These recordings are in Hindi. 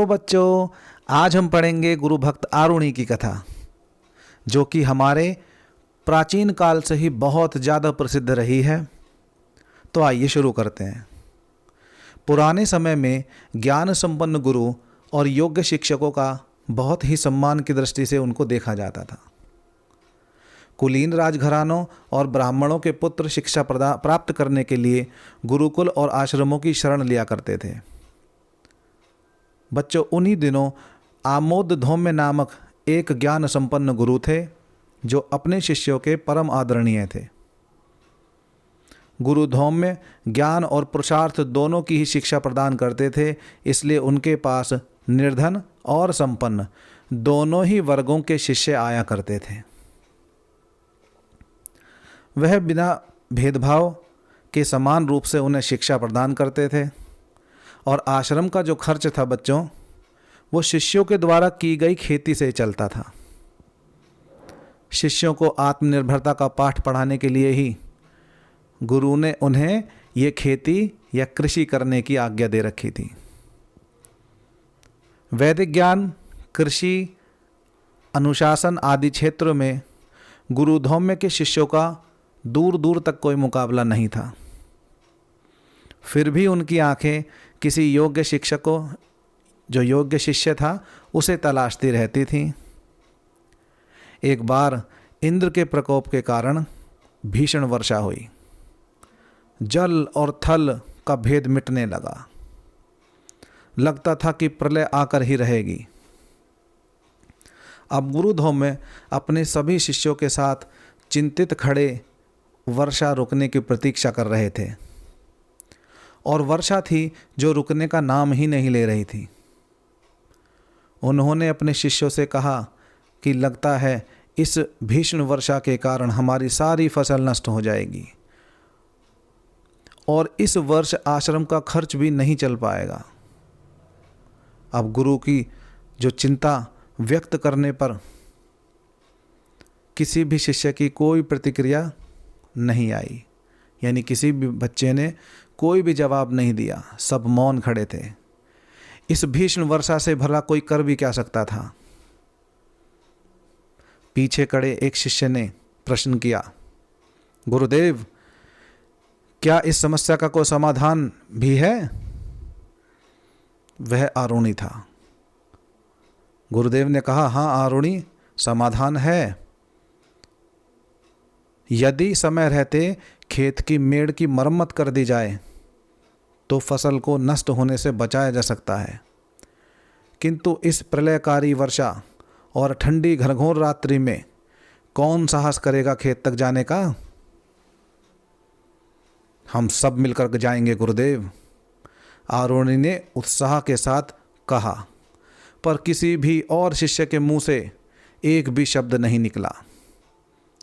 तो बच्चों, आज हम पढ़ेंगे गुरु भक्त आरुणि की कथा, जो कि हमारे प्राचीन काल से ही बहुत ज़्यादा प्रसिद्ध रही है। तो आइए शुरू करते हैं। पुराने समय में ज्ञान संपन्न गुरु और योग्य शिक्षकों का बहुत ही सम्मान की दृष्टि से उनको देखा जाता था। कुलीन राजघरानों और ब्राह्मणों के पुत्र शिक्षा प्राप्त करने के लिए गुरुकुल और आश्रमों की शरण लिया करते थे। बच्चों, उन्हीं दिनों आमोद धौम्य नामक एक ज्ञान संपन्न गुरु थे, जो अपने शिष्यों के परम आदरणीय थे। गुरु धौम्य ज्ञान और पुरुषार्थ दोनों की ही शिक्षा प्रदान करते थे, इसलिए उनके पास निर्धन और संपन्न दोनों ही वर्गों के शिष्य आया करते थे। वह बिना भेदभाव के समान रूप से उन्हें शिक्षा प्रदान करते थे, और आश्रम का जो खर्च था बच्चों, वो शिष्यों के द्वारा की गई खेती से चलता था। शिष्यों को आत्मनिर्भरता का पाठ पढ़ाने के लिए ही गुरु ने उन्हें ये खेती या कृषि करने की आज्ञा दे रखी थी। वैदिक ज्ञान, कृषि, अनुशासन आदि क्षेत्रों में गुरु धौम्य के शिष्यों का दूर दूर तक कोई मुकाबला नहीं था। फिर भी उनकी आंखें किसी योग्य शिक्षक को, जो योग्य शिष्य था, उसे तलाशती रहती थीं। एक बार इंद्र के प्रकोप के कारण भीषण वर्षा हुई। जल और थल का भेद मिटने लगा। लगता था कि प्रलय आकर ही रहेगी। अब गुरु धौम्य अपने सभी शिष्यों के साथ चिंतित खड़े वर्षा रुकने की प्रतीक्षा कर रहे थे, और वर्षा थी जो रुकने का नाम ही नहीं ले रही थी। उन्होंने अपने शिष्यों से कहा कि लगता है इस भीषण वर्षा के कारण हमारी सारी फसल नष्ट हो जाएगी, और इस वर्ष आश्रम का खर्च भी नहीं चल पाएगा। अब गुरु की जो चिंता व्यक्त करने पर किसी भी शिष्य की कोई प्रतिक्रिया नहीं आई, यानी किसी भी बच्चे ने कोई भी जवाब नहीं दिया। सब मौन खड़े थे। इस भीषण वर्षा से भला कोई कर भी क्या सकता था। पीछे खड़े एक शिष्य ने प्रश्न किया, गुरुदेव, क्या इस समस्या का कोई समाधान भी है? वह आरुणि था। गुरुदेव ने कहा, हाँ आरुणि, समाधान है। यदि समय रहते खेत की मेड़ की मरम्मत कर दी जाए तो फसल को नष्ट होने से बचाया जा सकता है, किंतु इस प्रलयकारी वर्षा और ठंडी घनघोर रात्रि में कौन साहस करेगा खेत तक जाने का? हम सब मिलकर जाएंगे गुरुदेव, आरुणि ने उत्साह के साथ कहा। पर किसी भी और शिष्य के मुंह से एक भी शब्द नहीं निकला।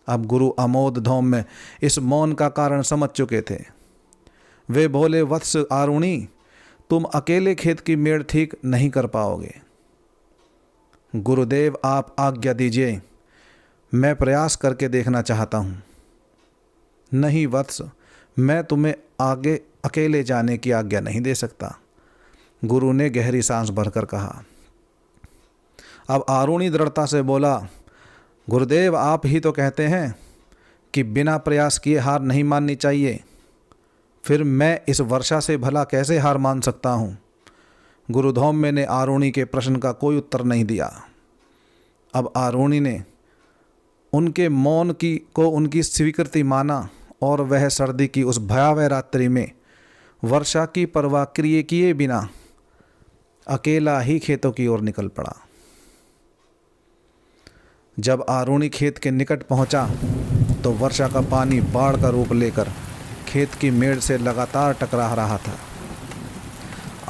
अब गुरु आमोद धौम्य इस मौन का कारण समझ चुके थे। वे बोले, वत्स आरुणि, तुम अकेले खेत की मेड़ ठीक नहीं कर पाओगे। गुरुदेव, आप आज्ञा दीजिए, मैं प्रयास करके देखना चाहता हूँ। नहीं वत्स, मैं तुम्हें आगे अकेले जाने की आज्ञा नहीं दे सकता, गुरु ने गहरी सांस भरकर कहा। अब आरुणि दृढ़ता से बोला, गुरुदेव, आप ही तो कहते हैं कि बिना प्रयास किए हार नहीं माननी चाहिए, फिर मैं इस वर्षा से भला कैसे हार मान सकता हूँ? गुरु धौम्य ने आरुणि के प्रश्न का कोई उत्तर नहीं दिया। अब आरुणि ने उनके मौन को उनकी स्वीकृति माना, और वह सर्दी की उस भयावह रात्रि में वर्षा की परवाह किए बिना अकेला ही खेतों की ओर निकल पड़ा। जब आरुणि खेत के निकट पहुंचा तो वर्षा का पानी बाढ़ का रूप लेकर खेत की मेड़ से लगातार टकरा रहा था।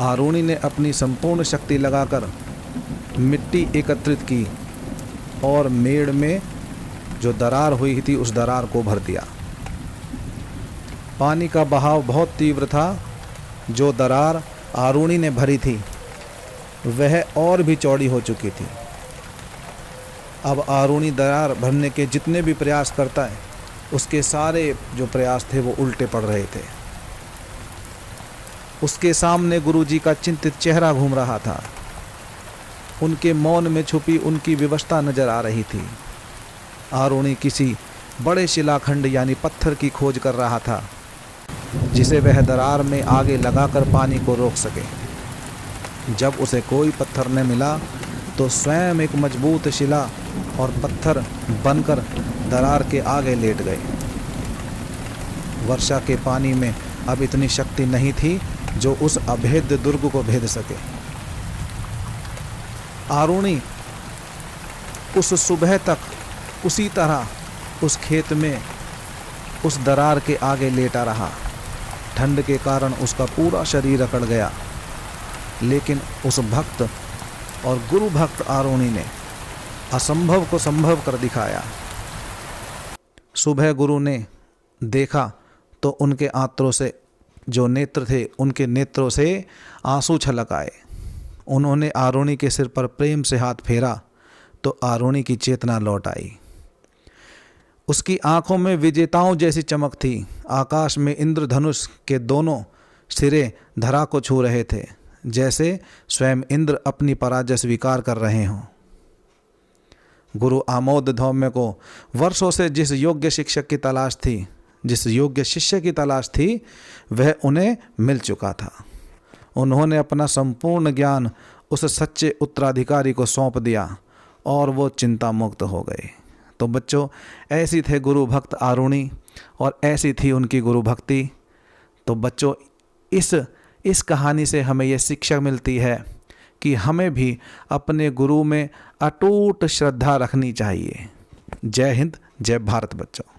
आरुणि ने अपनी संपूर्ण शक्ति लगाकर मिट्टी एकत्रित की और मेड़ में जो दरार हुई थी उस दरार को भर दिया। पानी का बहाव बहुत तीव्र था। जो दरार आरुणि ने भरी थी वह और भी चौड़ी हो चुकी थी। अब आरुणि दरार भरने के जितने भी प्रयास करता है, उसके सारे जो प्रयास थे वो उल्टे पड़ रहे थे। उसके सामने गुरुजी का चिंतित चेहरा घूम रहा था। उनके मौन में छुपी उनकी विवशता नजर आ रही थी। आरुणि किसी बड़े शिलाखंड यानी पत्थर की खोज कर रहा था, जिसे वह दरार में आगे लगाकर पानी को रोक सके। जब उसे कोई पत्थर न मिला तो स्वयं एक मजबूत शिला और पत्थर बनकर दरार के आगे लेट गए। वर्षा के पानी में अब इतनी शक्ति नहीं थी जो उस अभेद्य दुर्ग को भेद सके। आरुणि उस सुबह तक उसी तरह उस खेत में उस दरार के आगे लेटा रहा। ठंड के कारण उसका पूरा शरीर अकड़ गया, लेकिन उस भक्त और गुरु भक्त आरुणि ने असंभव को संभव कर दिखाया। सुबह गुरु ने देखा तो उनके आंत्रों से जो नेत्र थे, उनके नेत्रों से आंसू छलक आए। उन्होंने आरुणि के सिर पर प्रेम से हाथ फेरा तो आरुणि की चेतना लौट आई। उसकी आंखों में विजेताओं जैसी चमक थी। आकाश में इंद्रधनुष के दोनों सिरे धरा को छू रहे थे, जैसे स्वयं इंद्र अपनी पराजय स्वीकार कर रहे हों। गुरु आमोद धौम्य को वर्षों से जिस योग्य शिक्षक की तलाश थी, जिस योग्य शिष्य की तलाश थी, वह उन्हें मिल चुका था। उन्होंने अपना संपूर्ण ज्ञान उस सच्चे उत्तराधिकारी को सौंप दिया और वो चिंता मुक्त हो गए। तो बच्चों, ऐसी थे गुरु भक्त आरुणि और ऐसी थी उनकी गुरु भक्ति। तो बच्चों, इस कहानी से हमें यह शिक्षा मिलती है कि हमें भी अपने गुरु में अटूट श्रद्धा रखनी चाहिए। जय हिंद, जय भारत बच्चों।